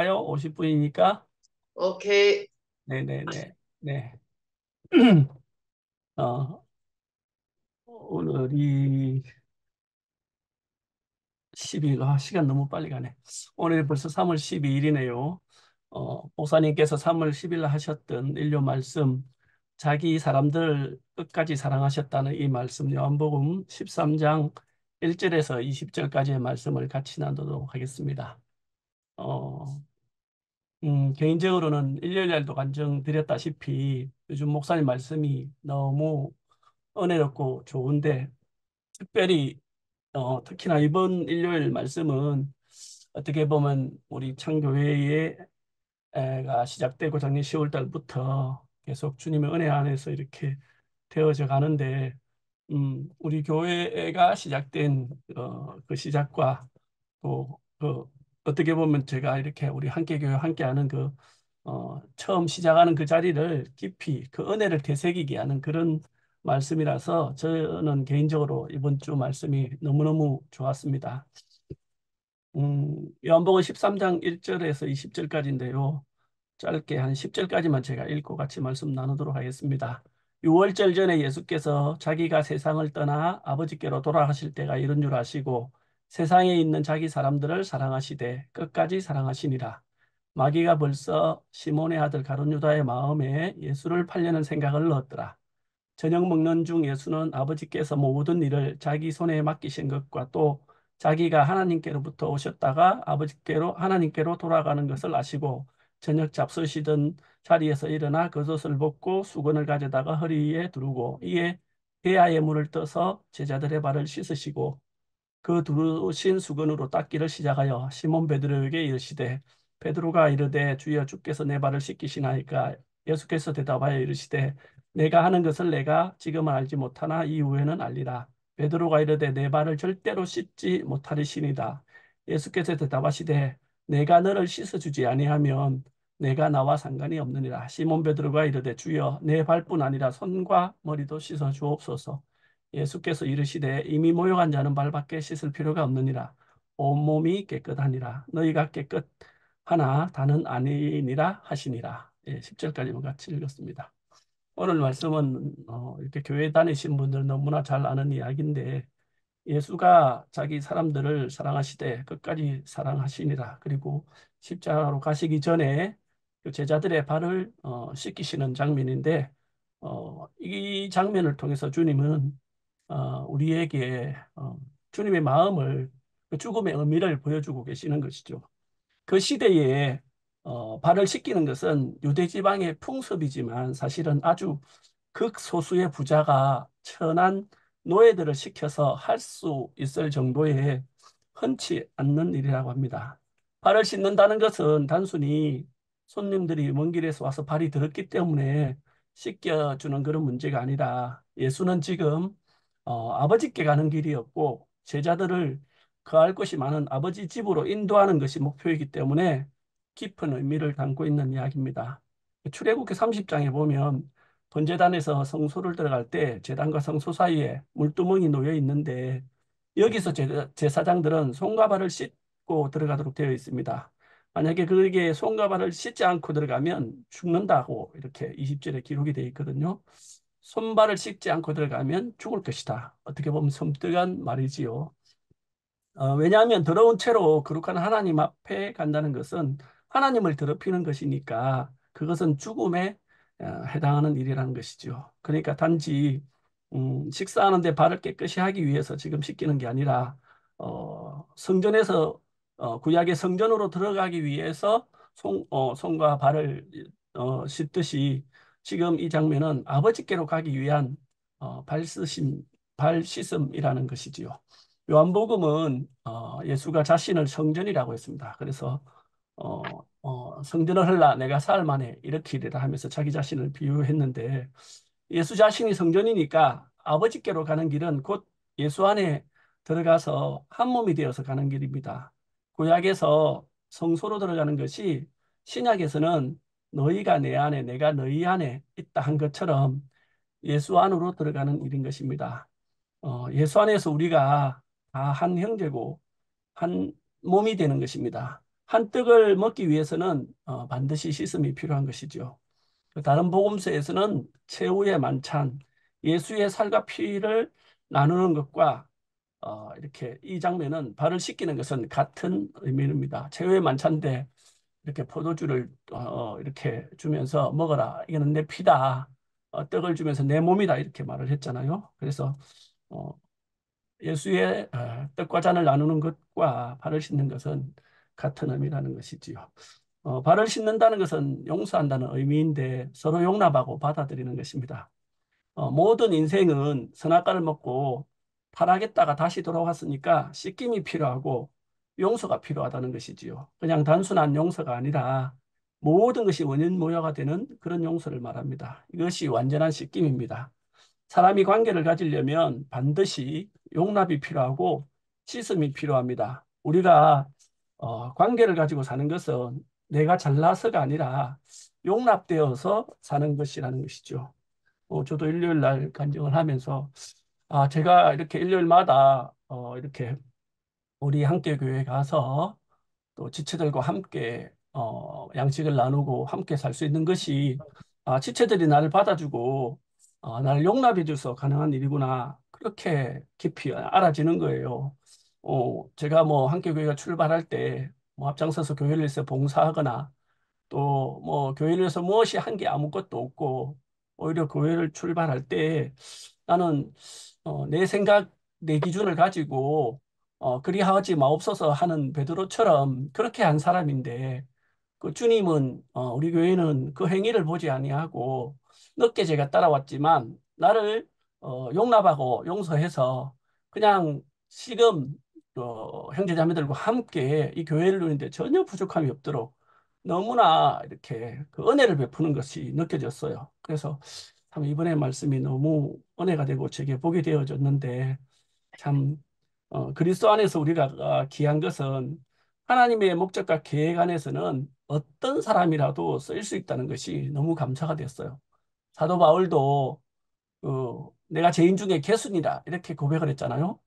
시작할까요? 50분이니까. 오케이. 네네네. 네. 어, 오늘이 12일, 시간 너무 빨리 가네. 오늘 벌써 3월 12일이네요. 목사님께서 3월 10일 하셨던 인료 말씀, 자기 사람들 끝까지 사랑하셨다는 이 말씀, 요한복음 13장 1절에서 20절까지의 말씀을 같이 나누도록 하겠습니다. 어, 개인적으로는 일요일날도 간증드렸다시피 요즘 목사님 말씀이 너무 은혜롭고 좋은데 특별히 특히나 이번 일요일 말씀은 어떻게 보면 우리 창교회가 시작되고 작년 10월 달부터 계속 주님의 은혜 안에서 이렇게 되어져 가는데 우리 교회가 시작된 그 시작과 또 그 어떻게 보면 제가 이렇게 우리 함께 교회 함께하는 그 처음 시작하는 그 자리를 깊이 그 은혜를 되새기게 하는 그런 말씀이라서 저는 개인적으로 이번 주 말씀이 너무너무 좋았습니다. 요한복음 13장 1절에서 20절까지인데요. 짧게 한 10절까지만 제가 읽고 같이 말씀 나누도록 하겠습니다. 6월절 전에 예수께서 자기가 세상을 떠나 아버지께로 돌아가실 때가 이른 줄 아시고 세상에 있는 자기 사람들을 사랑하시되 끝까지 사랑하시니라. 마귀가 벌써 시몬의 아들 가룟 유다의 마음에 예수를 팔려는 생각을 넣었더라. 저녁 먹는 중 예수는 아버지께서 모든 일을 자기 손에 맡기신 것과 또 자기가 하나님께로부터 오셨다가 아버지께로 하나님께로 돌아가는 것을 아시고 저녁 잡수시던 자리에서 일어나 겉옷을 벗고 수건을 가져다가 허리에 두르고 이에 배아의 물을 떠서 제자들의 발을 씻으시고 그 두르신 수건으로 닦기를 시작하여 시몬 베드로에게 이르시되 베드로가 이르되 주여 주께서 내 발을 씻기시나이까 예수께서 대답하여 이르시되 내가 하는 것을 내가 지금은 알지 못하나 이후에는 알리라. 베드로가 이르되 내 발을 절대로 씻지 못하리시니이다. 예수께서 대답하시되 내가 너를 씻어주지 아니하면 내가 나와 상관이 없느니라. 시몬 베드로가 이르되 주여 내 발뿐 아니라 손과 머리도 씻어 주옵소서. 예수께서 이르시되 이미 모욕한 자는 발밖에 씻을 필요가 없느니라. 온몸이 깨끗하니라. 너희가 깨끗하나 다는 아니니라 하시니라. 예, 10절까지만 같이 읽었습니다. 오늘 말씀은 이렇게 교회 다니신 분들 너무나 잘 아는 이야기인데 예수가 자기 사람들을 사랑하시되 끝까지 사랑하시니라. 그리고 십자가로 가시기 전에 그 제자들의 발을 씻기시는 장면인데 이 장면을 통해서 주님은 우리에게 주님의 마음을 그 죽음의 의미를 보여주고 계시는 것이죠. 그 시대에 발을 씻기는 것은 유대 지방의 풍습이지만 사실은 아주 극소수의 부자가 천한 노예들을 시켜서 할 수 있을 정도의 흔치 않는 일이라고 합니다. 발을 씻는다는 것은 단순히 손님들이 먼 길에서 와서 발이 더럽기 때문에 씻겨주는 그런 문제가 아니라 예수는 지금 아버지께 가는 길이었고 제자들을 그할 것이 많은 아버지 집으로 인도하는 것이 목표이기 때문에 깊은 의미를 담고 있는 이야기입니다. 출애굽기 30장에 보면 번제단에서 성소를 들어갈 때 제단과 성소 사이에 물두멍이 놓여 있는데 여기서 제사장들은 손과 발을 씻고 들어가도록 되어 있습니다. 만약에 그게 손과 발을 씻지 않고 들어가면 죽는다고 이렇게 20절에 기록이 되어 있거든요. 손발을 씻지 않고 들어가면 죽을 것이다. 어떻게 보면 섬뜩한 말이지요. 왜냐하면 더러운 채로 거룩한 하나님 앞에 간다는 것은 하나님을 더럽히는 것이니까 그것은 죽음에 해당하는 일이라는 것이죠. 그러니까 단지 식사하는데 발을 깨끗이 하기 위해서 지금 씻기는 게 아니라 성전에서 구약의 성전으로 들어가기 위해서 손과 발을 씻듯이 지금 이 장면은 아버지께로 가기 위한 발 씻음이라는 것이지요. 요한복음은 예수가 자신을 성전이라고 했습니다. 그래서 성전을 헐라 내가 사흘 만에 일으키리라 하면서 자기 자신을 비유했는데 예수 자신이 성전이니까 아버지께로 가는 길은 곧 예수 안에 들어가서 한 몸이 되어서 가는 길입니다. 구약에서 성소로 들어가는 것이 신약에서는 너희가 내 안에 내가 너희 안에 있다 한 것처럼 예수 안으로 들어가는 일인 것입니다. 예수 안에서 우리가 다 한 형제고 한 몸이 되는 것입니다. 한 떡을 먹기 위해서는 반드시 씻음이 필요한 것이죠. 다른 복음서에서는 최후의 만찬, 예수의 살과 피를 나누는 것과 이렇게 이 장면은 발을 씻기는 것은 같은 의미입니다. 최후의 만찬인데 이렇게 포도주를 이렇게 주면서 먹어라. 이거는 내 피다. 떡을 주면서 내 몸이다. 이렇게 말을 했잖아요. 그래서 어, 예수의 떡과 잔을 나누는 것과 발을 씻는 것은 같은 의미라는 것이지요. 발을 씻는다는 것은 용서한다는 의미인데 서로 용납하고 받아들이는 것입니다. 모든 인생은 선악과를 먹고 타락했다가 다시 돌아왔으니까 씻김이 필요하고 용서가 필요하다는 것이지요. 그냥 단순한 용서가 아니라 모든 것이 원인 모여가 되는 그런 용서를 말합니다. 이것이 완전한 씻김입니다. 사람이 관계를 가지려면 반드시 용납이 필요하고 씻음이 필요합니다. 우리가 관계를 가지고 사는 것은 내가 잘나서가 아니라 용납되어서 사는 것이라는 것이죠. 저도 일요일 날 간증을 하면서 제가 이렇게 일요일마다 이렇게 우리 함께 교회 가서 또 지체들과 함께 양식을 나누고 함께 살 수 있는 것이 지체들이 나를 받아주고 나를 용납해줘서 가능한 일이구나 그렇게 깊이 알아지는 거예요. 제가 뭐 함께 교회가 출발할 때 뭐 앞장서서 교회를 위해서 봉사하거나 또 뭐 교회를 위해서 무엇이 한 게 아무것도 없고 오히려 교회를 출발할 때 나는 내 생각 내 기준을 가지고 그리하지 마옵소서 하는 베드로처럼 그렇게 한 사람인데 그 주님은 우리 교회는 그 행위를 보지 아니하고 늦게 제가 따라왔지만 나를 용납하고 용서해서 그냥 지금 형제자매들과 함께 이 교회를 누리는데 전혀 부족함이 없도록 너무나 이렇게 그 은혜를 베푸는 것이 느껴졌어요. 그래서 참 이번에 말씀이 너무 은혜가 되고 제게 복이 되어졌는데 참 그리스도 안에서 우리가 귀한 것은 하나님의 목적과 계획 안에서는 어떤 사람이라도 쓰일 수 있다는 것이 너무 감사가 됐어요. 사도 바울도 내가 죄인 중에 개순이다 이렇게 고백을 했잖아요.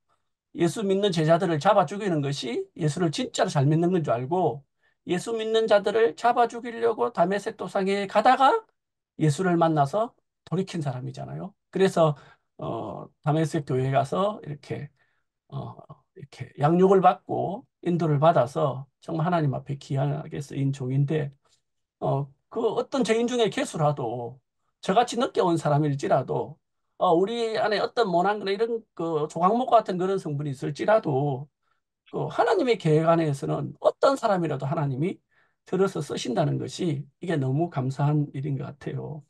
예수 믿는 제자들을 잡아 죽이는 것이 예수를 진짜로 잘 믿는 건 줄 알고 예수 믿는 자들을 잡아 죽이려고 다메섹 도상에 가다가 예수를 만나서 돌이킨 사람이잖아요. 그래서 다메섹 교회에 가서 어, 이렇게 양육을 받고 인도를 받아서 정말 하나님 앞에 귀하게 쓰인 종인데 그 어떤 죄인 중에 개수라도 저같이 늦게 온 사람일지라도 우리 안에 어떤 모난 그런 이런 그 조각목과 같은 그런 성분이 있을지라도 그 하나님의 계획 안에서는 어떤 사람이라도 하나님이 들어서 쓰신다는 것이 이게 너무 감사한 일인 것 같아요.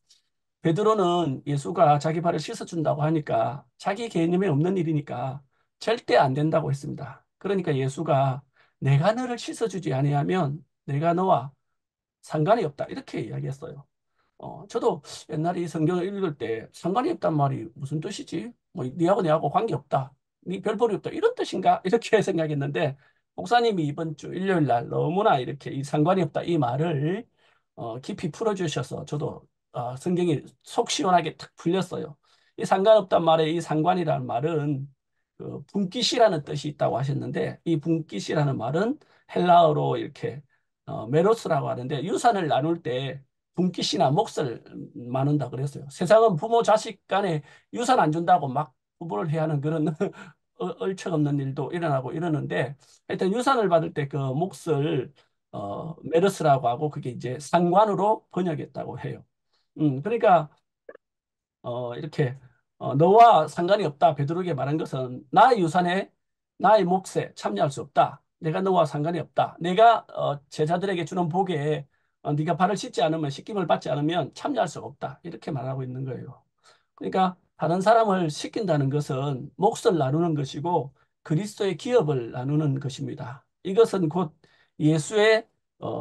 베드로는 예수가 자기 발을 씻어준다고 하니까 자기 개념에 없는 일이니까 절대 안 된다고 했습니다. 그러니까 예수가 내가 너를 씻어주지 아니하면 내가 너와 상관이 없다. 이렇게 이야기했어요. 저도 옛날에 이 성경을 읽을 때 상관이 없단 말이 무슨 뜻이지? 뭐, 니하고 내하고 관계없다. 니 별볼이 없다. 이런 뜻인가? 이렇게 생각했는데, 목사님이 이번 주 일요일 날 너무나 이렇게 이 상관이 없다. 이 말을 깊이 풀어주셔서 저도 성경이 속 시원하게 탁 풀렸어요. 이 상관없단 말에 이 상관이라는 말은 그 분깃이라는 뜻이 있다고 하셨는데, 이 분깃이라는 말은 헬라어로 이렇게 메로스라고 하는데 유산을 나눌 때 분깃이나 몫을 나눈다 그랬어요. 세상은 부모 자식 간에 유산 안 준다고 막 부부를 해야 하는 그런 얼척없는 일도 일어나고 이러는데 하여튼 유산을 받을 때 그 몫을 메르스라고 하고 그게 이제 상관으로 번역했다고 해요. 그러니까 이렇게 너와 상관이 없다. 베드로에게 말한 것은 나의 유산에 나의 몫에 참여할 수 없다. 내가 너와 상관이 없다. 내가 제자들에게 주는 복에 네가 발을 씻지 않으면 씻김을 받지 않으면 참여할 수가 없다. 이렇게 말하고 있는 거예요. 그러니까 다른 사람을 시킨다는 것은 몫을 나누는 것이고 그리스도의 기업을 나누는 것입니다. 이것은 곧 예수의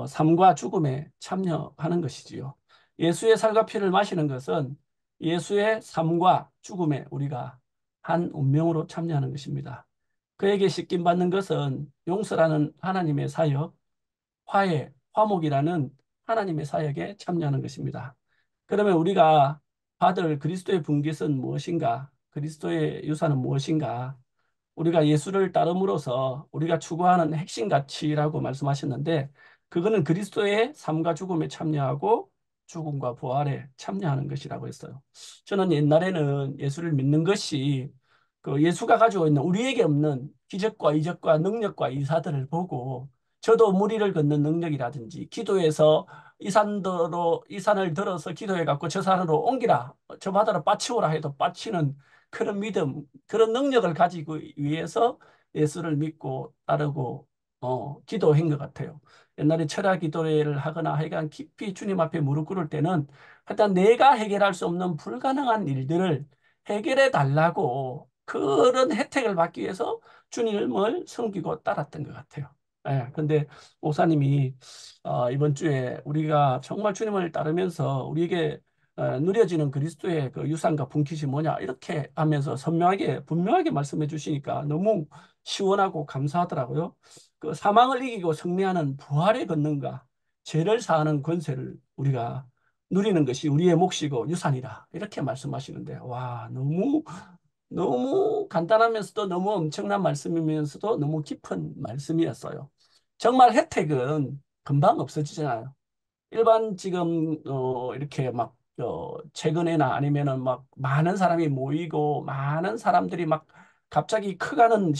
삶과 죽음에 참여하는 것이지요. 예수의 살과 피를 마시는 것은 예수의 삶과 죽음에 우리가 한 운명으로 참여하는 것입니다. 그에게 씻김 받는 것은 용서라는 하나님의 사역, 화해, 화목이라는 하나님의 사역에 참여하는 것입니다. 그러면 우리가 받을 그리스도의 분깃은 무엇인가? 그리스도의 유산은 무엇인가? 우리가 예수를 따름으로써 우리가 추구하는 핵심 가치라고 말씀하셨는데 그거는 그리스도의 삶과 죽음에 참여하고 죽음과 부활에 참여하는 것이라고 했어요. 저는 옛날에는 예수를 믿는 것이 그 예수가 가지고 있는 우리에게 없는 기적과 이적과 능력과 이사들을 보고 저도 무리를 걷는 능력이라든지 기도해서 이 산을 들어서 기도해 갖고 저 산으로 옮기라 저 바다로 빠치오라 해도 빠치는 그런 믿음 그런 능력을 가지고 위해서 예수를 믿고 따르고 기도한 것 같아요. 옛날에 철야 기도를 하거나 하여간 깊이 주님 앞에 무릎 꿇을 때는 하여튼 내가 해결할 수 없는 불가능한 일들을 해결해 달라고 그런 혜택을 받기 위해서 주님을 섬기고 따랐던 것 같아요. 예, 근데 목사님이 이번 주에 우리가 정말 주님을 따르면서 우리에게 누려지는 그리스도의 그 유산과 분깃이 뭐냐 이렇게 하면서 선명하게 분명하게 말씀해 주시니까 너무 시원하고 감사하더라고요. 그 사망을 이기고 승리하는 부활의 권능과 죄를 사하는 권세를 우리가 누리는 것이 우리의 몫이고 유산이라 이렇게 말씀하시는데 와 너무 너무 간단하면서도 너무 엄청난 말씀이면서도 너무 깊은 말씀이었어요. 정말 혜택은 금방 없어지잖아요. 일반 지금 이렇게 막 최근에나 아니면은 막 많은 사람이 모이고 많은 사람들이 막 갑자기 커가는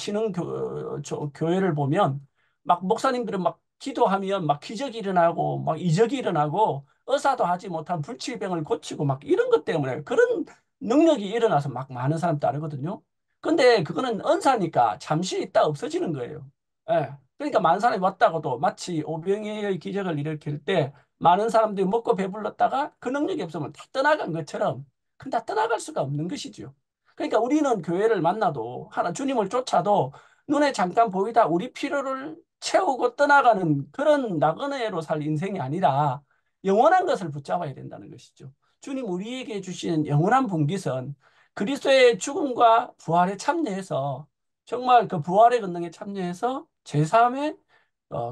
교회를 보면 막 목사님들은 막 기도하면 막 기적이 일어나고 막 이적이 일어나고 의사도 하지 못한 불치병을 고치고 막 이런 것 때문에 그런 능력이 일어나서 막 많은 사람 따르거든요. 근데 그거는 은사니까 잠시 있다 없어지는 거예요. 예. 그러니까 많은 사람이 왔다고도 마치 오병이의 기적을 일으킬 때 많은 사람들이 먹고 배불렀다가 그 능력이 없으면 다 떠나간 것처럼 다 떠나갈 수가 없는 것이죠. 그러니까 우리는 교회를 만나도 하나 주님을 쫓아도 눈에 잠깐 보이다 우리 필요를 채우고 떠나가는 그런 나그네로 살 인생이 아니라 영원한 것을 붙잡아야 된다는 것이죠. 주님 우리에게 주신 영원한 분깃은 그리스도의 죽음과 부활에 참여해서 정말 그 부활의 권능에 참여해서 제3의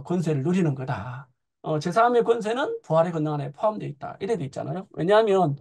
권세를 누리는 거다. 제3의 권세는 부활의 권능 안에 포함되어 있다. 이래 돼 있잖아요. 왜냐하면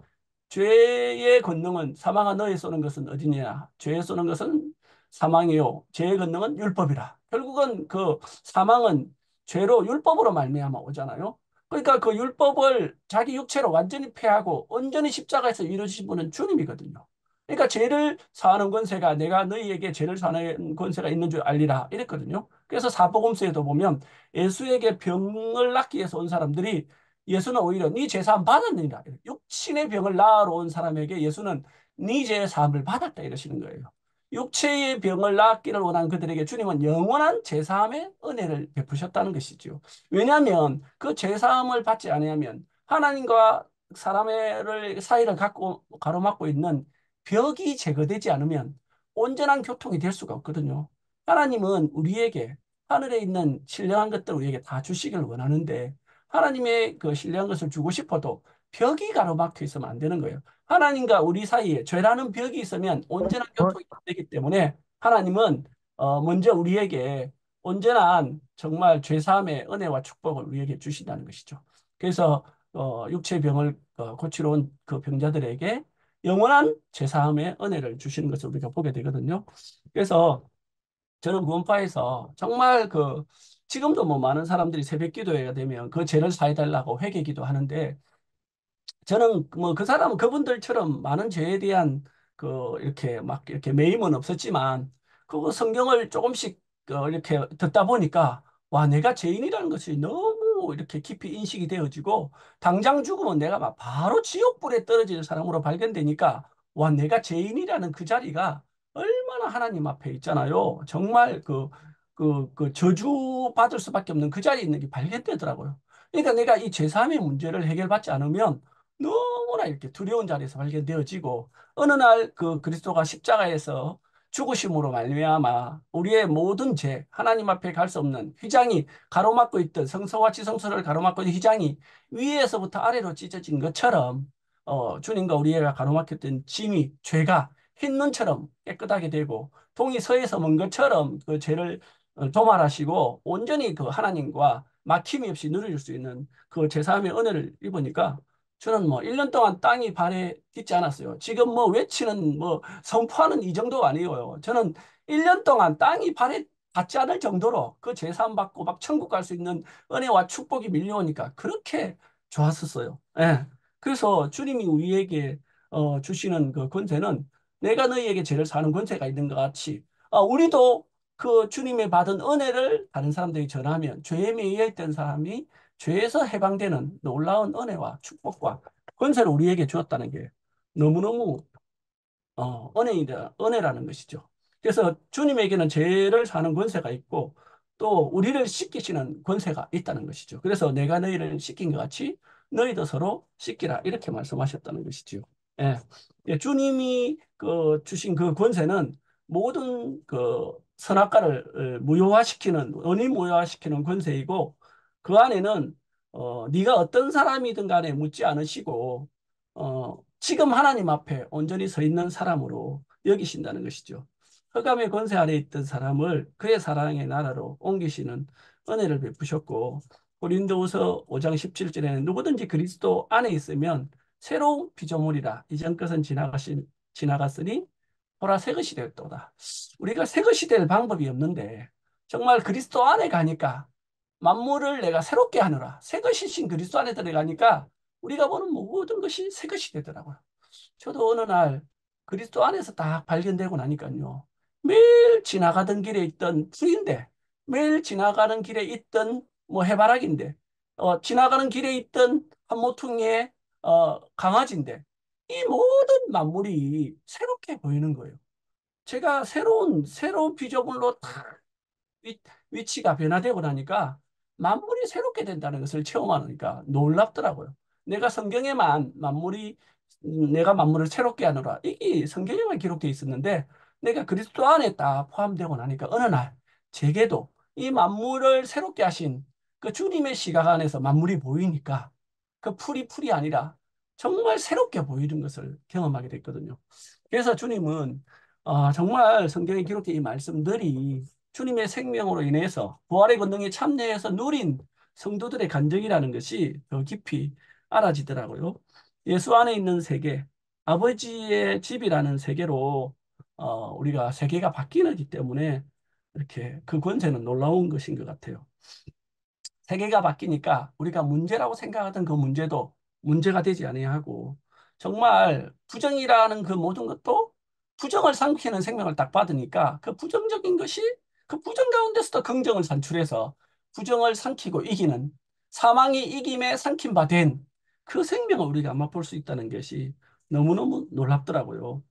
죄의 권능은 사망아 너에 쏘는 것은 어디냐? 죄에 쏘는 것은 사망이요. 죄의 권능은 율법이라. 결국은 그 사망은 죄로 율법으로 말미암아 오잖아요. 그러니까 그 율법을 자기 육체로 완전히 폐하고 온전히 십자가에서 이루어주신 분은 주님이거든요. 그러니까 죄를 사하는 권세가 내가 너희에게 죄를 사하는 권세가 있는 줄 알리라 이랬거든요. 그래서 사복음서에도 보면 예수에게 병을 낫기 위해서 온 사람들이 예수는 오히려 네 죄사함 받았느니라. 육신의 병을 나으러 온 사람에게 예수는 네 죄사함을 받았다 이러시는 거예요. 육체의 병을 낫기를 원한 그들에게 주님은 영원한 죄사함의 은혜를 베푸셨다는 것이죠. 왜냐하면 그 죄사함을 받지 아니하면 하나님과 사람의 사이를 갖고 가로막고 있는 벽이 제거되지 않으면 온전한 교통이 될 수가 없거든요. 하나님은 우리에게 하늘에 있는 신령한 것들 우리에게 다 주시길 원하는데 하나님의 그 신령한 것을 주고 싶어도 벽이 가로막혀 있으면 안 되는 거예요. 하나님과 우리 사이에 죄라는 벽이 있으면 온전한 교통이 안 되기 때문에 하나님은 먼저 우리에게 온전한 정말 죄사함의 은혜와 축복을 우리에게 주신다는 것이죠. 그래서 육체의 병을 고치러 온 그 병자들에게 영원한 죄사함의 은혜를 주시는 것을 우리가 보게 되거든요. 그래서 저는 구원파에서 정말 그 지금도 뭐 많은 사람들이 새벽 기도해야 되면 그 죄를 사해달라고 회개 기도하는데 저는 뭐 그 사람은 그분들처럼 많은 죄에 대한 그 이렇게 막 이렇게 매임은 없었지만 그 성경을 조금씩 이렇게 듣다 보니까 와 내가 죄인이라는 것이 너무 이렇게 깊이 인식이 되어지고 당장 죽으면 내가 막 바로 지옥불에 떨어질 사람으로 발견되니까 와 내가 죄인이라는 그 자리가 얼마나 하나님 앞에 있잖아요. 정말 그 저주 받을 수밖에 없는 그 자리에 있는 게 발견되더라고요. 그러니까 내가 이 제3의 문제를 해결받지 않으면 너무나 이렇게 두려운 자리에서 발견되어지고 어느 날 그 그리스도가 십자가에서 죽으심으로 말미암아 우리의 모든 죄 하나님 앞에 갈 수 없는 휘장이 가로막고 있던 성서와 지성서를 가로막고 있는 휘장이 위에서부터 아래로 찢어진 것처럼 주님과 우리가 가로막혔던 짐이 죄가 흰 눈처럼 깨끗하게 되고 동이 서에서 먼 것처럼 그 죄를 도말하시고 온전히 그 하나님과 막힘이 없이 누릴 수 있는 그 제사함의 은혜를 입으니까 저는 뭐 1년 동안 땅이 발에 딛지 않았어요. 지금 뭐 외치는 뭐 선포하는 이 정도가 아니에요. 저는 1년 동안 땅이 발에 닿지 않을 정도로 그 제사함 받고 막 천국 갈 수 있는 은혜와 축복이 밀려오니까 그렇게 좋았었어요. 예. 그래서 주님이 우리에게 주시는 그 권세는 내가 너희에게 죄를 사는 권세가 있는 것 같이 우리도 그 주님의 받은 은혜를 다른 사람들이 전하면 죄에 매여 있던 사람이 죄에서 해방되는 놀라운 은혜와 축복과 권세를 우리에게 주었다는 게 너무너무 은혜라는 것이죠. 그래서 주님에게는 죄를 사는 권세가 있고 또 우리를 씻기시는 권세가 있다는 것이죠. 그래서 내가 너희를 씻긴 것 같이 너희도 서로 씻기라 이렇게 말씀하셨다는 것이죠. 예. 예, 주님이 주신 그 권세는 모든 그 선악과를 무효화시키는 원인 무효화시키는 권세이고 그 안에는 네가 어떤 사람이든 간에 묻지 않으시고 지금 하나님 앞에 온전히 서 있는 사람으로 여기신다는 것이죠. 흑암의 권세 아래 있던 사람을 그의 사랑의 나라로 옮기시는 은혜를 베푸셨고 고린도후서 5장 17절에는 누구든지 그리스도 안에 있으면 새로운 피조물이라 이전 것은 지나갔으니 보라 새 것이 되었도다. 우리가 새 것이 될 방법이 없는데 정말 그리스도 안에 가니까 만물을 내가 새롭게 하느라 새 것이신 그리스도 안에 들어가니까 우리가 보는 모든 것이 새 것이 되더라고요. 저도 어느 날 그리스도 안에서 딱 발견되고 나니까요. 매일 지나가던 길에 있던 풀인데, 매일 지나가는 길에 있던 뭐 해바라기인데, 지나가는 길에 있던 한 모퉁이의 강아지인데, 이 모든 만물이 새롭게 보이는 거예요. 제가 새로운 피조물로 탁 위, 위치가 변화되고 나니까 만물이 새롭게 된다는 것을 체험하니까 놀랍더라고요. 내가 성경에만 내가 만물을 새롭게 하노라. 이게 성경에만 기록되어 있었는데 내가 그리스도 안에 딱 포함되고 나니까 어느 날 제게도 이 만물을 새롭게 하신 그 주님의 시각 안에서 만물이 보이니까 그 풀이 아니라 정말 새롭게 보이는 것을 경험하게 됐거든요. 그래서 주님은 정말 성경에 기록된 이 말씀들이 주님의 생명으로 인해서 부활의 권능에 참여해서 누린 성도들의 간증이라는 것이 더 깊이 알아지더라고요. 예수 안에 있는 세계, 아버지의 집이라는 세계로 우리가 세계가 바뀌기 때문에 이렇게 그 권세는 놀라운 것인 것 같아요. 세계가 바뀌니까 우리가 문제라고 생각하던 그 문제도 문제가 되지 아니하고 정말 부정이라는 그 모든 것도 부정을 삼키는 생명을 딱 받으니까 그 부정적인 것이 그 부정 가운데서도 긍정을 산출해서 부정을 삼키고 이기는 사망이 이김에 삼킨 바 된 그 생명을 우리가 맛볼 수 있다는 것이 너무너무 놀랍더라고요.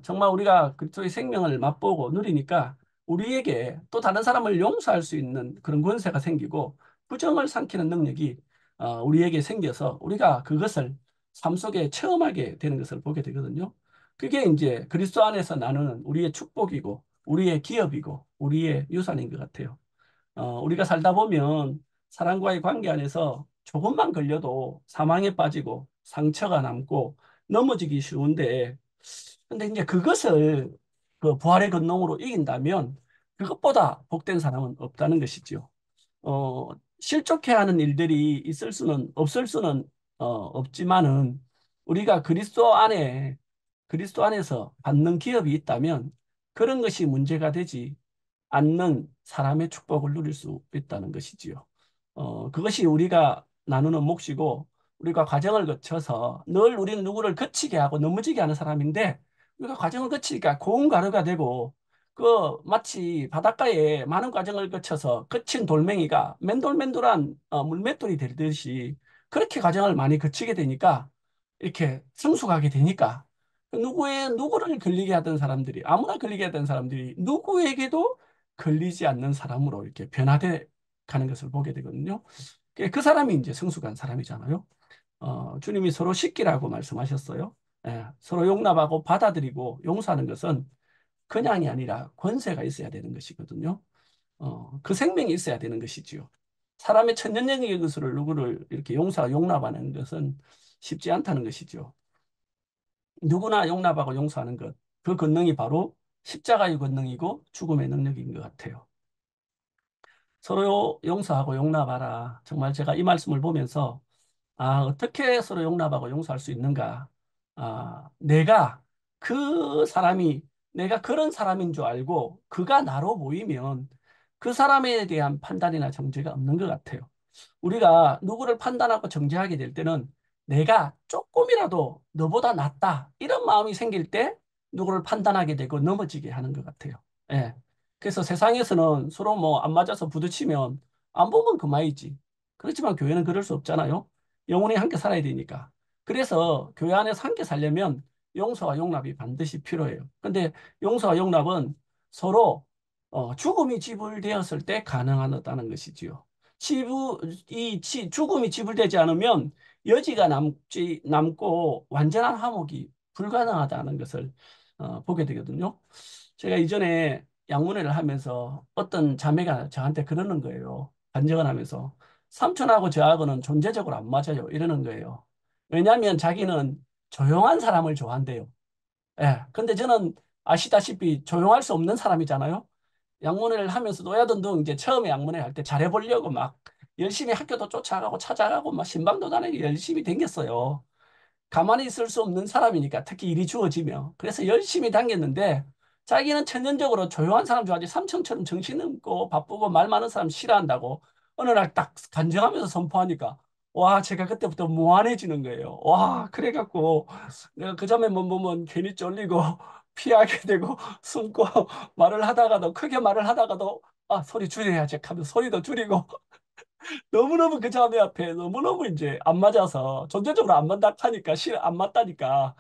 정말 우리가 그리스도의 생명을 맛보고 누리니까 우리에게 또 다른 사람을 용서할 수 있는 그런 권세가 생기고 부정을 삼키는 능력이 우리에게 생겨서 우리가 그것을 삶 속에 체험하게 되는 것을 보게 되거든요. 그게 이제 그리스도 안에서 나누는 우리의 축복이고 우리의 기업이고 우리의 유산인 것 같아요. 우리가 살다 보면 사람과의 관계 안에서 조금만 걸려도 사망에 빠지고 상처가 남고 넘어지기 쉬운데 근데 이제 그것을 그 부활의 근동으로 이긴다면 그것보다 복된 사람은 없다는 것이지요. 실족해야 하는 일들이 없을 수는 없지만은 우리가 그리스도 안에서 받는 기업이 있다면 그런 것이 문제가 되지 않는 사람의 축복을 누릴 수 있다는 것이지요. 그것이 우리가 나누는 몫이고 우리가 과정을 거쳐서 늘 우리는 누구를 거치게 하고 넘어지게 하는 사람인데 우리가 과정을 거치니까 고운 가루가 되고 마치 바닷가에 많은 과정을 거쳐서 거친 돌멩이가 맨돌맨돌한 물맷돌이 되듯이 그렇게 과정을 많이 거치게 되니까 이렇게 성숙하게 되니까 누구를 걸리게 하던 사람들이 아무나 걸리게 하던 사람들이 누구에게도 걸리지 않는 사람으로 이렇게 변화돼 가는 것을 보게 되거든요. 그 사람이 이제 성숙한 사람이잖아요. 주님이 서로 씻기라고 말씀하셨어요. 예, 서로 용납하고 받아들이고 용서하는 것은 그냥이 아니라 권세가 있어야 되는 것이거든요. 그 생명이 있어야 되는 것이지요. 사람의 천년영의 것을 누구를 이렇게 용납하는 것은 쉽지 않다는 것이죠. 누구나 용납하고 용서하는 것, 그 권능이 바로 십자가의 권능이고 죽음의 능력인 것 같아요. 서로 용서하고 용납하라. 정말 제가 이 말씀을 보면서 어떻게 서로 용납하고 용서할 수 있는가? 내가 그 사람이 내가 그런 사람인 줄 알고 그가 나로 보이면 그 사람에 대한 판단이나 정죄가 없는 것 같아요. 우리가 누구를 판단하고 정죄하게 될 때는 내가 조금이라도 너보다 낫다 이런 마음이 생길 때 누구를 판단하게 되고 넘어지게 하는 것 같아요. 예. 그래서 세상에서는 서로 뭐 안 맞아서 부딪히면 안 보면 그만이지. 그렇지만 교회는 그럴 수 없잖아요. 영혼이 함께 살아야 되니까. 그래서 교회 안에서 함께 살려면 용서와 용납이 반드시 필요해요. 근데 용서와 용납은 서로 죽음이 지불되었을 때 가능하다는 것이지요. 죽음이 지불되지 않으면 여지가 남고 완전한 화목이 불가능하다는 것을 보게 되거든요. 제가 이전에 양문회를 하면서 어떤 자매가 저한테 그러는 거예요. 간증을 하면서 삼촌하고 저하고는 존재적으로 안 맞아요. 이러는 거예요. 왜냐하면 자기는 조용한 사람을 좋아한대요. 예. 근데 저는 아시다시피 조용할 수 없는 사람이잖아요. 양문회를 하면서 노야돈도 이제 처음에 양문회 할 때 잘해보려고 막 열심히 학교도 쫓아가고 찾아가고 막 신방도 다니고 열심히 댕겼어요. 가만히 있을 수 없는 사람이니까 특히 일이 주어지면. 그래서 열심히 다녔는데 자기는 천연적으로 조용한 사람 좋아하지 삼촌처럼 정신없고 바쁘고 말 많은 사람 싫어한다고 어느 날 딱 간증하면서 선포하니까 와 제가 그때부터 무한해지는 거예요. 와 그래갖고 내가 그 점에 뭐 보면 괜히 쫄리고 피하게 되고 숨고 말을 하다가도 크게 말을 하다가도 아 소리 줄여야지 하면 소리도 줄이고 너무너무 그 자매 앞에 너무너무 이제 안 맞아서 전체적으로 안 맞다 하니까 싫어 안 맞다니까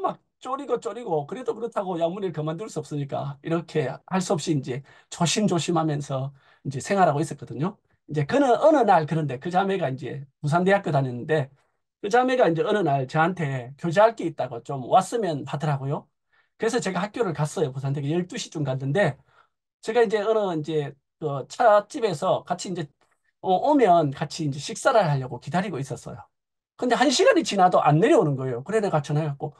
막 쪼리고 그래도 그렇다고 양문을 그만둘 수 없으니까 이렇게 할 수 없이 이제 조심조심하면서 이제 생활하고 있었거든요. 이제 그는 어느 날 그런데 그 자매가 이제 부산대학교 다녔는데 그 자매가 이제 어느 날 저한테 교제할 게 있다고 좀 왔으면 하더라고요. 그래서 제가 학교를 갔어요. 부산대학교 12시쯤 갔는데 제가 이제 어느 이제 그 차집에서 같이 이제 오면 같이 이제 식사를 하려고 기다리고 있었어요. 근데 한 시간이 지나도 안 내려오는 거예요. 그래 내가 전화해갖고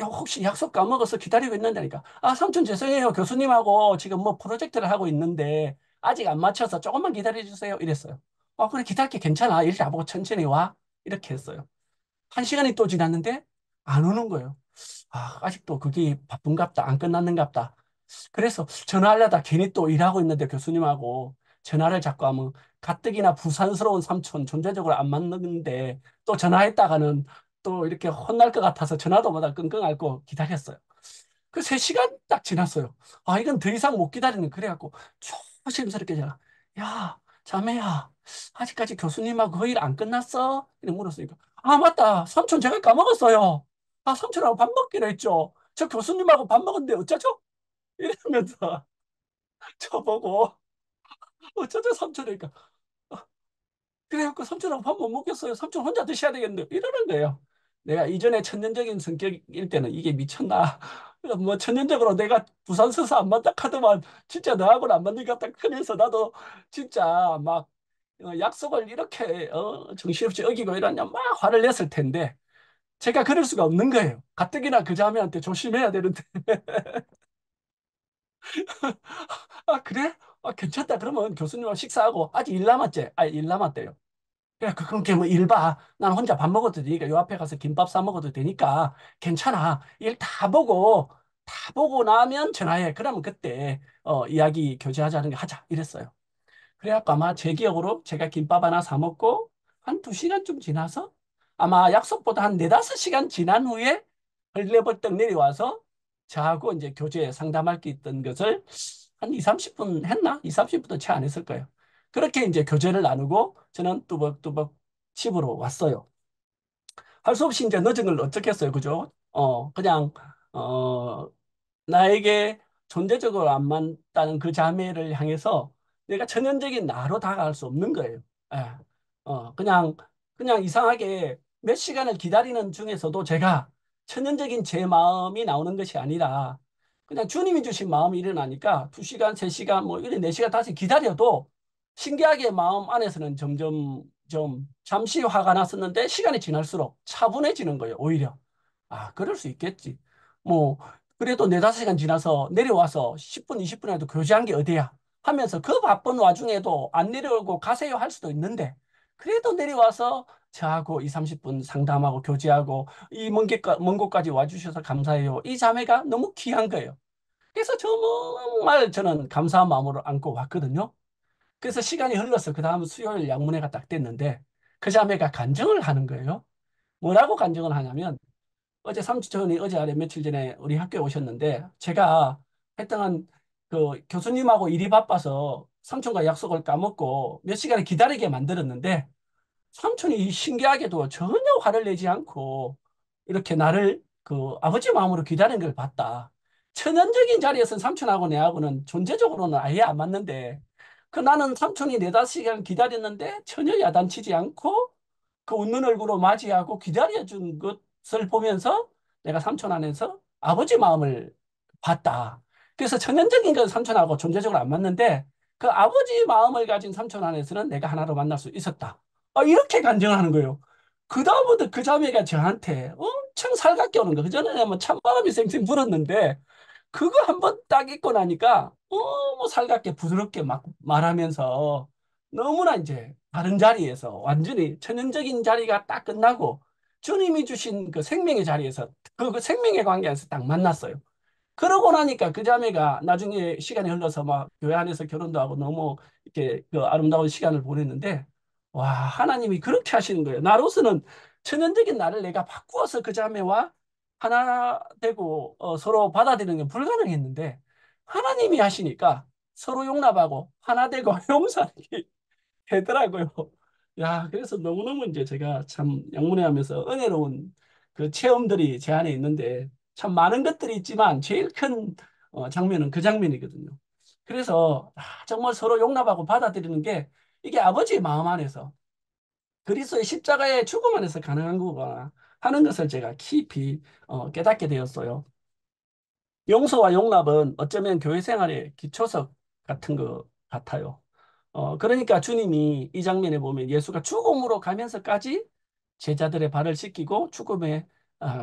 야, 혹시 약속 까먹어서 기다리고 있는다니까. 아, 삼촌 죄송해요. 교수님하고 지금 뭐 프로젝트를 하고 있는데 아직 안 마쳐서 조금만 기다려주세요. 이랬어요. 그래 기다릴게 괜찮아. 일 다 보고 천천히 와. 이렇게 했어요. 한 시간이 또 지났는데 안 오는 거예요. 아직도 그게 바쁜갑다. 안 끝났는갑다. 그래서 전화하려다 괜히 또 일하고 있는데 교수님하고 전화를 자꾸 하면 가뜩이나 부산스러운 삼촌 존재적으로 안 맞는데 또 전화했다가는 또 이렇게 혼날 것 같아서 전화도 못하 끙끙 앓고 기다렸어요. 그 3시간 딱 지났어요. 이건 더 이상 못 기다리는 그래갖고 조심스럽게 전화. 야, 자매야, 아직까지 교수님하고 그 일 안 끝났어? 이렇게 물었으니까 맞다. 삼촌 제가 까먹었어요. 삼촌하고 밥 먹기로 했죠. 저 교수님하고 밥 먹었는데 어쩌죠? 이러면서 저보고 어쩌죠 삼촌이니까 그래갖고 삼촌하고 밥 못 먹겠어요. 삼촌 혼자 드셔야 되겠는데 이러는 거예요. 내가 이전에 천연적인 성격일 때는 이게 미쳤나. 뭐 천연적으로 내가 부산 서서 안 맞다 카더만 진짜 너하고는 안 맞는 것 같다. 그래서 나도 진짜 막 약속을 이렇게 정신없이 어기고 이러냐 막 화를 냈을 텐데 제가 그럴 수가 없는 거예요. 가뜩이나 그 자매한테 조심해야 되는데 그래? 괜찮다. 그러면 교수님하고 식사하고 아직 일 남았지? 일 남았대요. 그래, 그렇게 뭐 일 봐. 난 혼자 밥 먹어도 되니까 요 앞에 가서 김밥 사 먹어도 되니까 괜찮아. 일 다 보고 나면 전화해. 그러면 그때 이야기 교제하자는 게 하자. 이랬어요. 그래갖고 아마 제 기억으로 제가 김밥 하나 사 먹고 한 2시간쯤 지나서 아마 약속보다 한 4, 5시간 지난 후에 헐레벌떡 내려와서 저하고 이제 교제 상담할 게 있던 것을 한 2, 30분 했나? 2, 30분도 채 안 했을 거예요. 그렇게 이제 교제를 나누고 저는 뚜벅뚜벅 집으로 왔어요. 할 수 없이 이제 늦은 걸 어쩌겠어요. 그죠? 그냥, 어, 나에게 존재적으로 안 맞다는 그 자매를 향해서 내가 천연적인 나로 다가갈 수 없는 거예요. 예. 그냥 이상하게 몇 시간을 기다리는 중에서도 제가 천연적인 제 마음이 나오는 것이 아니라 그냥 주님이 주신 마음이 일어나니까 2시간, 3시간, 뭐 이런 4시간, 다시 기다려도 신기하게 마음 안에서는 점점 좀 잠시 화가 났었는데 시간이 지날수록 차분해지는 거예요, 오히려. 그럴 수 있겠지. 뭐 그래도 4, 5시간 지나서 내려와서 10분, 20분이라도 교제한 게 어디야? 하면서 그 바쁜 와중에도 안 내려오고 가세요 할 수도 있는데 그래도 내려와서 저하고 2, 30분 상담하고 교제하고 이 먼 곳까지 와주셔서 감사해요. 이 자매가 너무 귀한 거예요. 그래서 정말 저는 감사한 마음으로 안고 왔거든요. 그래서 시간이 흘러서 그 다음 수요일 양문회가 딱 됐는데 그 자매가 간증을 하는 거예요. 뭐라고 간증을 하냐면 어제 삼촌이 어제 아래 며칠 전에 우리 학교에 오셨는데 제가 하여튼 그 교수님하고 일이 바빠서 삼촌과 약속을 까먹고 몇 시간을 기다리게 만들었는데 삼촌이 신기하게도 전혀 화를 내지 않고 이렇게 나를 그 아버지 마음으로 기다리는 걸 봤다. 천연적인 자리에서는 삼촌하고 내하고는 존재적으로는 아예 안 맞는데 그 나는 삼촌이 네다섯 시간 기다렸는데 전혀 야단치지 않고 그 웃는 얼굴로 맞이하고 기다려준 것을 보면서 내가 삼촌 안에서 아버지 마음을 봤다. 그래서 천연적인 건 삼촌하고 존재적으로 안 맞는데 그 아버지 마음을 가진 삼촌 안에서는 내가 하나로 만날 수 있었다. 이렇게 간증하는 거예요. 그다음부터 그 자매가 저한테 엄청 살갑게 오는 거예요. 그전에는 뭐 찬바람이 쌩쌩 불었는데 그거 한번 딱 입고 나니까 너무 살갑게 부드럽게 막 말하면서 너무나 이제 다른 자리에서 완전히 천연적인 자리가 딱 끝나고 주님이 주신 그 생명의 자리에서 그 생명의 관계에서 딱 만났어요. 그러고 나니까 그 자매가 나중에 시간이 흘러서 막 교회 안에서 결혼도 하고 너무 이렇게 그 아름다운 시간을 보냈는데 와, 하나님이 그렇게 하시는 거예요. 나로서는 천연적인 나를 내가 바꾸어서 그 자매와 하나 되고 서로 받아들이는 게 불가능했는데 하나님이 하시니까 서로 용납하고 하나 되고 용서하는 게 되더라고요. 야, 그래서 너무너무 이제 제가 참 양문회 하면서 은혜로운 그 체험들이 제 안에 있는데 참 많은 것들이 있지만 제일 큰 장면은 그 장면이거든요. 그래서 정말 서로 용납하고 받아들이는 게 이게 아버지의 마음 안에서 그리스도의 십자가의 죽음 안에서 가능한 거구나 하는 것을 제가 깊이 깨닫게 되었어요. 용서와 용납은 어쩌면 교회 생활의 기초석 같은 것 같아요. 그러니까 주님이 이 장면에 보면 예수가 죽음으로 가면서까지 제자들의 발을 씻기고 죽음의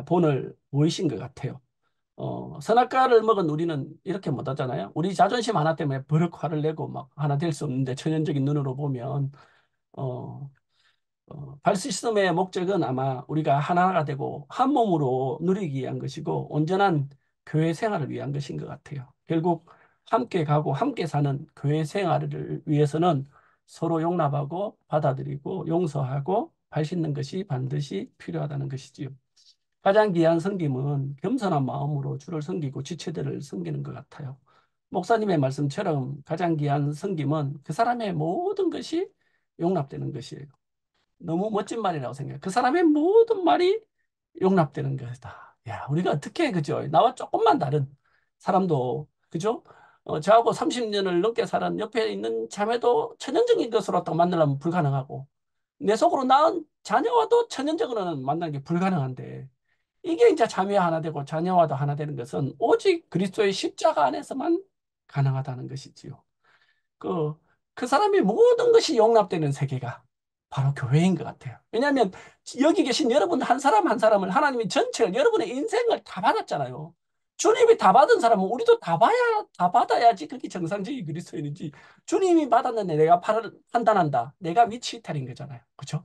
본을 보이신 것 같아요. 선악과를 먹은 우리는 이렇게 못하잖아요. 우리 자존심 하나 때문에 버럭 화를 내고 막 하나 될 수 없는데 천연적인 눈으로 보면 어, 발시스템의 목적은 아마 우리가 하나가 되고 한 몸으로 누리기 위한 것이고 온전한 교회 생활을 위한 것인 것 같아요. 결국 함께 가고 함께 사는 교회 생활을 위해서는 서로 용납하고 받아들이고 용서하고 발 씻는 것이 반드시 필요하다는 것이지요. 가장 귀한 섬김은 겸손한 마음으로 주를 섬기고 지체들을 섬기는 것 같아요. 목사님의 말씀처럼 가장 귀한 섬김은 그 사람의 모든 것이 용납되는 것이에요. 너무 멋진 말이라고 생각해요. 그 사람의 모든 말이 용납되는 것이다. 야, 우리가 어떻게, 그죠? 나와 조금만 다른 사람도, 그죠? 저하고 30년을 넘게 살은 옆에 있는 자매도 천연적인 것으로 딱 만나려면 불가능하고, 내 속으로 낳은 자녀와도 천연적으로는 만나는 게 불가능한데, 이게 이제 자매와 하나 되고 자녀와도 하나 되는 것은 오직 그리스도의 십자가 안에서만 가능하다는 것이지요. 그, 그 사람의 모든 것이 용납되는 세계가 바로 교회인 것 같아요. 왜냐하면 여기 계신 여러분 한 사람 한 사람을 하나님이 전체를 여러분의 인생을 다 받았잖아요. 주님이 다 받은 사람은 우리도 다 받아야지 그게 정상적인 그리스도인이지. 주님이 받았는데 내가 판단한다. 내가 위치 이탈인 거잖아요. 그렇죠?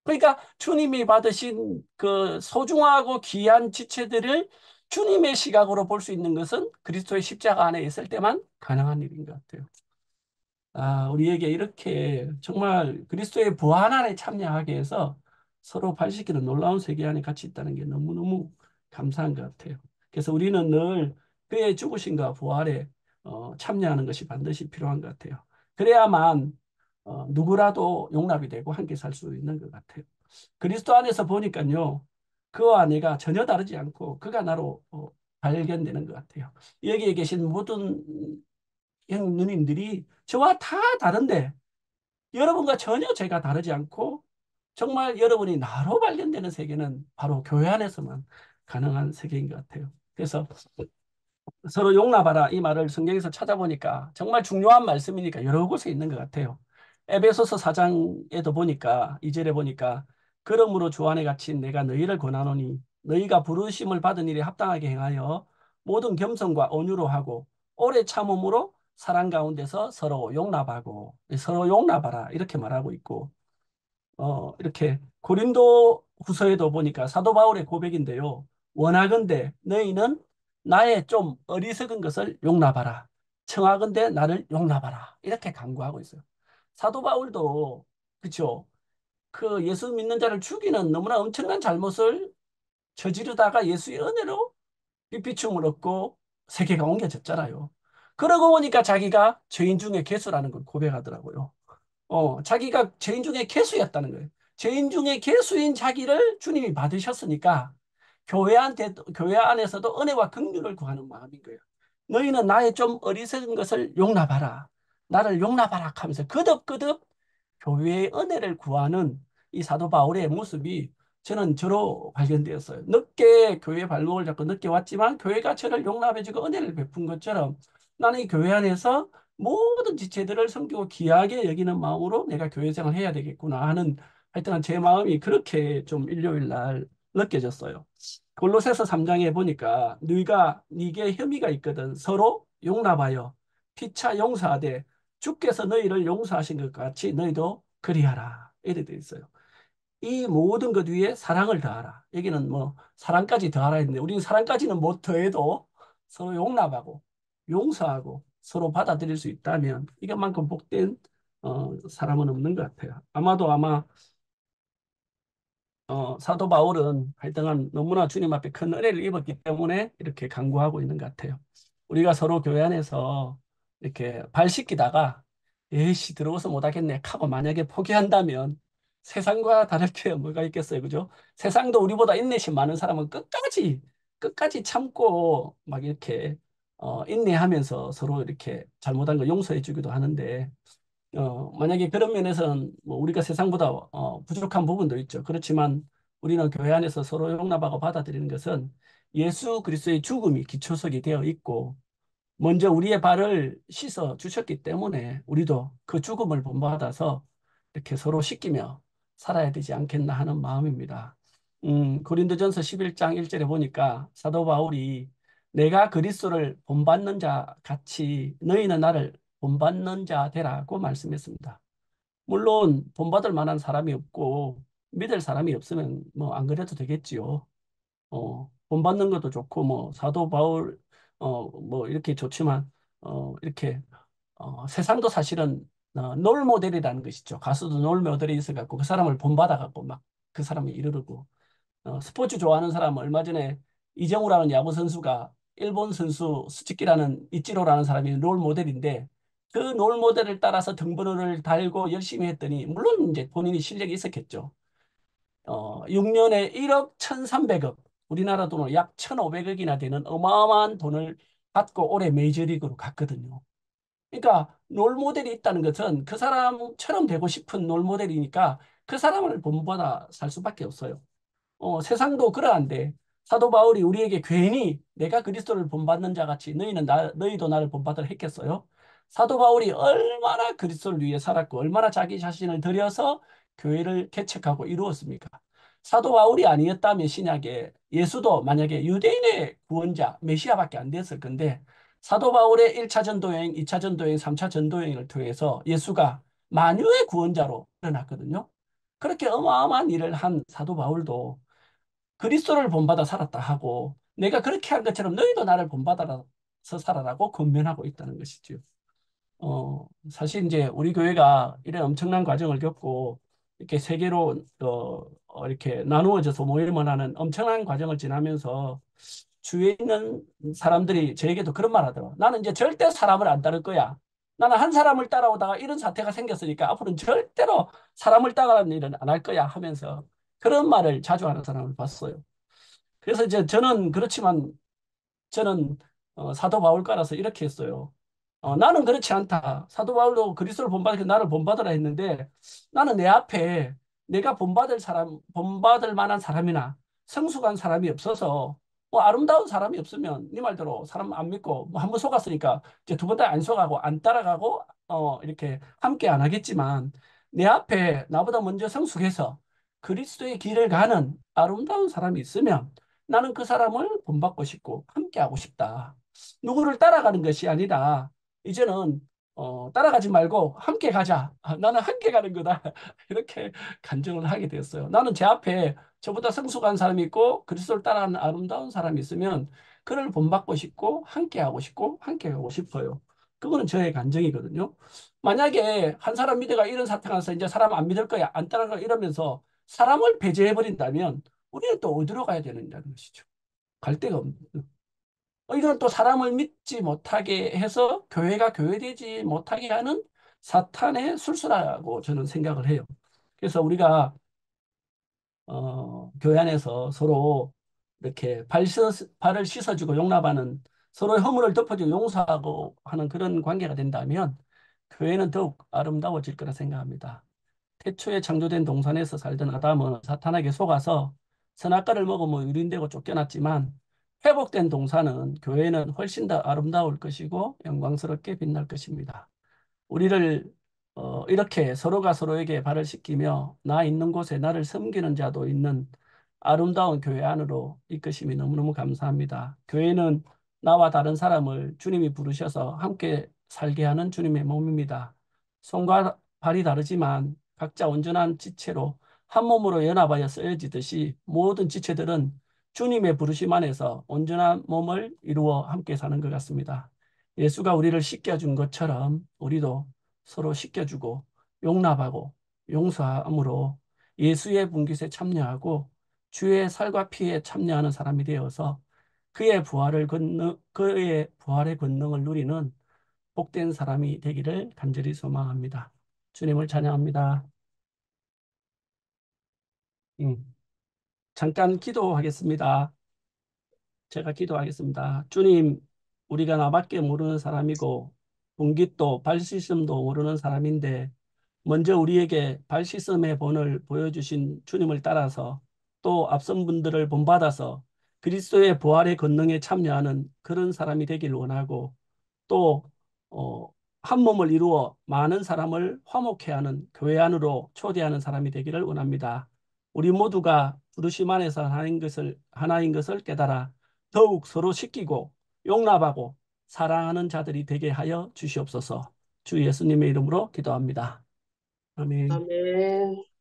그러니까 주님이 받으신 그 소중하고 귀한 지체들을 주님의 시각으로 볼 수 있는 것은 그리스도의 십자가 안에 있을 때만 가능한 일인 것 같아요. 우리에게 이렇게 정말 그리스도의 부활 안에 참여하게 해서 서로 발시키는 놀라운 세계 안에 같이 있다는 게 너무너무 감사한 것 같아요. 그래서 우리는 늘 그의 죽으심과 부활에 참여하는 것이 반드시 필요한 것 같아요. 그래야만 누구라도 용납이 되고 함께 살 수 있는 것 같아요. 그리스도 안에서 보니까요, 그와 내가 전혀 다르지 않고 그가 나로 발견되는 것 같아요. 여기에 계신 모든 형 누님들이 저와 다 다른데 여러분과 전혀 제가 다르지 않고 정말 여러분이 나로 발견되는 세계는 바로 교회 안에서만 가능한 세계인 것 같아요. 그래서 서로 용납하라 이 말을 성경에서 찾아보니까 정말 중요한 말씀이니까 여러 곳에 있는 것 같아요. 에베소서 4장에도 보니까 2절에 보니까 그러므로 주 안에 갇힌 내가 너희를 권하노니 너희가 부르심을 받은 일에 합당하게 행하여 모든 겸손과 온유로 하고 오래 참음으로 사랑 가운데서 서로 용납하고 서로 용납하라 이렇게 말하고 있고 이렇게 고린도 후서에도 보니까 사도 바울의 고백인데요. 원하건대 너희는 나의 좀 어리석은 것을 용납하라. 청하건대 나를 용납하라. 이렇게 간구하고 있어요. 사도 바울도 그렇죠. 그 예수 믿는 자를 죽이는 너무나 엄청난 잘못을 저지르다가 예수의 은혜로 빛비춤을 얻고 세계가 옮겨졌잖아요. 그러고 보니까 자기가 죄인 중에 괴수라는 걸 고백하더라고요. 자기가 죄인 중에 괴수였다는 거예요. 죄인 중에 괴수인 자기를 주님이 받으셨으니까 교회 안에서도 은혜와 긍휼을 구하는 마음인 거예요. 너희는 나의 좀 어리석은 것을 용납하라. 나를 용납하라 하면서 거듭거듭 교회의 은혜를 구하는 이 사도 바울의 모습이 저는 저로 발견되었어요. 늦게 교회 발목을 잡고 늦게 왔지만 교회가 저를 용납해주고 은혜를 베푼 것처럼 나는 이 교회 안에서 모든 지체들을 섬기고 귀하게 여기는 마음으로 내가 교회 생활을 해야 되겠구나 하는 하여튼 제 마음이 그렇게 좀 일요일 날 느껴졌어요. 골로새서 3장에 보니까 너희가 네게 혐의가 있거든 서로 용납하여 피차 용서하되 주께서 너희를 용서하신 것 같이 너희도 그리하라. 이렇게 되어 있어요. 이 모든 것 위에 사랑을 더하라. 여기는 뭐 사랑까지 더하라 했는데 우리는 사랑까지는 못 더해도 서로 용납하고 용서하고 서로 받아들일 수 있다면 이것만큼 복된 사람은 없는 것 같아요. 아마 사도 바울은 하여튼 너무나 주님 앞에 큰 은혜를 입었기 때문에 이렇게 간구하고 있는 것 같아요. 우리가 서로 교회 안에서 이렇게 발 씻기다가 에이씨 들어와서 못하겠네 하고 만약에 포기한다면 세상과 다를 게 뭐가 있겠어요, 그죠? 세상도 우리보다 인내심 많은 사람은 끝까지 참고 막 이렇게 인내하면서 서로 이렇게 잘못한 거 용서해 주기도 하는데 만약에 그런 면에서는 뭐 우리가 세상보다 부족한 부분도 있죠. 그렇지만 우리는 교회 안에서 서로 용납하고 받아들이는 것은 예수 그리스도의 죽음이 기초석이 되어 있고 먼저 우리의 발을 씻어 주셨기 때문에 우리도 그 죽음을 본받아서 이렇게 서로 씻기며 살아야 되지 않겠나 하는 마음입니다. 고린도전서 11장 1절에 보니까 사도 바울이 내가 그리스도를 본받는 자 같이 너희는 나를 본받는 자 되라고 말씀했습니다. 물론 본받을 만한 사람이 없고 믿을 사람이 없으면 뭐 안 그래도 되겠지요. 본받는 것도 좋고 뭐 사도 바울 뭐 이렇게 좋지만 이렇게 세상도 사실은 롤 모델이라는 것이죠. 가수도 롤 모델이 있어갖고 그 사람을 본받아갖고 막 그 사람이 이르르고 스포츠 좋아하는 사람은 얼마 전에 이정우라는 야구 선수가 일본 선수 스즈키라는 이치로라는 사람이 롤 모델인데 그 롤 모델을 따라서 등번호를 달고 열심히 했더니 물론 이제 본인이 실력이 있었겠죠. 6년에 1억 1,300억 우리나라 돈으로 약 1,500억이나 되는 어마어마한 돈을 받고 올해 메이저리그로 갔거든요. 그러니까 롤 모델이 있다는 것은 그 사람처럼 되고 싶은 롤 모델이니까 그 사람을 본보다 살 수밖에 없어요. 세상도 그러한데 사도 바울이 우리에게 괜히 내가 그리스도를 본받는 자 같이 너희도 나를 본받으라 했겠어요? 사도 바울이 얼마나 그리스도를 위해 살았고 얼마나 자기 자신을 들여서 교회를 개척하고 이루었습니까? 사도 바울이 아니었다면 신약에 예수도 만약에 유대인의 구원자 메시아밖에 안 됐을 건데 사도 바울의 1차 전도여행, 2차 전도여행, 3차 전도여행을 통해서 예수가 만유의 구원자로 일어났거든요. 그렇게 어마어마한 일을 한 사도 바울도 그리스도를 본받아 살았다 하고 내가 그렇게 한 것처럼 너희도 나를 본받아서 살아라고 권면하고 있다는 것이죠. 사실 이제 우리 교회가 이런 엄청난 과정을 겪고 이렇게 세계로 이렇게 나누어져서 모임을 하는 엄청난 과정을 지나면서 주위에 있는 사람들이 저에게도 그런 말 하더라고. 나는 이제 절대 사람을 안 따를 거야. 나는 한 사람을 따라오다가 이런 사태가 생겼으니까 앞으로는 절대로 사람을 따라가는 일은 안 할 거야 하면서 그런 말을 자주 하는 사람을 봤어요. 그래서 이제 저는 그렇지만 저는 사도 바울가라서 이렇게 했어요. 나는 그렇지 않다. 사도 바울도 그리스도를 본받으니까 나를 본받으라 했는데 나는 내 앞에 내가 본받을 만한 사람이나 성숙한 사람이 없어서 뭐 아름다운 사람이 없으면 네 말대로 사람 안 믿고 뭐 한 번 속았으니까 이제 두 번 다 안 속아고 안 따라가고 이렇게 함께 안 하겠지만 내 앞에 나보다 먼저 성숙해서 그리스도의 길을 가는 아름다운 사람이 있으면 나는 그 사람을 본받고 싶고 함께 하고 싶다. 누구를 따라가는 것이 아니라 이제는 따라가지 말고 함께 가자. 나는 함께 가는 거다. 이렇게 간증을 하게 되었어요. 나는 제 앞에 저보다 성숙한 사람이 있고 그리스도를 따라가는 아름다운 사람이 있으면 그를 본받고 싶고 함께하고 싶고 함께 가고 싶어요. 그거는 저의 간증이거든요. 만약에 한 사람 믿어가 이런 사태가 나서 이제 사람 안 믿을 거야, 안 따라갈 거야 이러면서 사람을 배제해 버린다면 우리는 또 어디로 가야 되느냐는 것이죠. 갈 데가 없는. 이건 또 사람을 믿지 못하게 해서 교회가 교회되지 못하게 하는 사탄의 술수라고 저는 생각을 해요. 그래서 우리가 교회 안에서 서로 이렇게 발을 씻어주고 용납하는, 서로의 허물을 덮어주고 용서하고 하는 그런 관계가 된다면 교회는 더욱 아름다워질 거라 생각합니다. 태초에 창조된 동산에서 살던 아담은 사탄에게 속아서 선악과를 먹으며 유린되고 쫓겨났지만, 회복된 동산은, 교회는 훨씬 더 아름다울 것이고 영광스럽게 빛날 것입니다. 우리를 이렇게 서로가 서로에게 발을 씻기며 나 있는 곳에 나를 섬기는 자도 있는 아름다운 교회 안으로 이끄심이 너무너무 감사합니다. 교회는 나와 다른 사람을 주님이 부르셔서 함께 살게 하는 주님의 몸입니다. 손과 발이 다르지만 각자 온전한 지체로 한 몸으로 연합하여 쓰여지듯이 모든 지체들은 주님의 부르심 안에서 온전한 몸을 이루어 함께 사는 것 같습니다. 예수가 우리를 씻겨준 것처럼 우리도 서로 씻겨주고 용납하고 용서함으로 예수의 분깃에 참여하고 주의 살과 피에 참여하는 사람이 되어서 그의 부활의 권능을 누리는 복된 사람이 되기를 간절히 소망합니다. 주님을 찬양합니다. 잠깐 기도하겠습니다. 제가 기도하겠습니다. 주님, 우리가 나밖에 모르는 사람이고 분깃도 발씻음도 모르는 사람인데 먼저 우리에게 발씻음의 본을 보여주신 주님을 따라서 또 앞선 분들을 본받아서 그리스도의 부활의 권능에 참여하는 그런 사람이 되길 원하고, 또 어, 한 몸을 이루어 많은 사람을 화목케 하는 교회 안으로 초대하는 사람이 되기를 원합니다. 우리 모두가 부르심 안에서 하나인 것을 깨달아 더욱 서로 시키고 용납하고 사랑하는 자들이 되게 하여 주시옵소서. 주 예수님의 이름으로 기도합니다. 아멘. 아멘.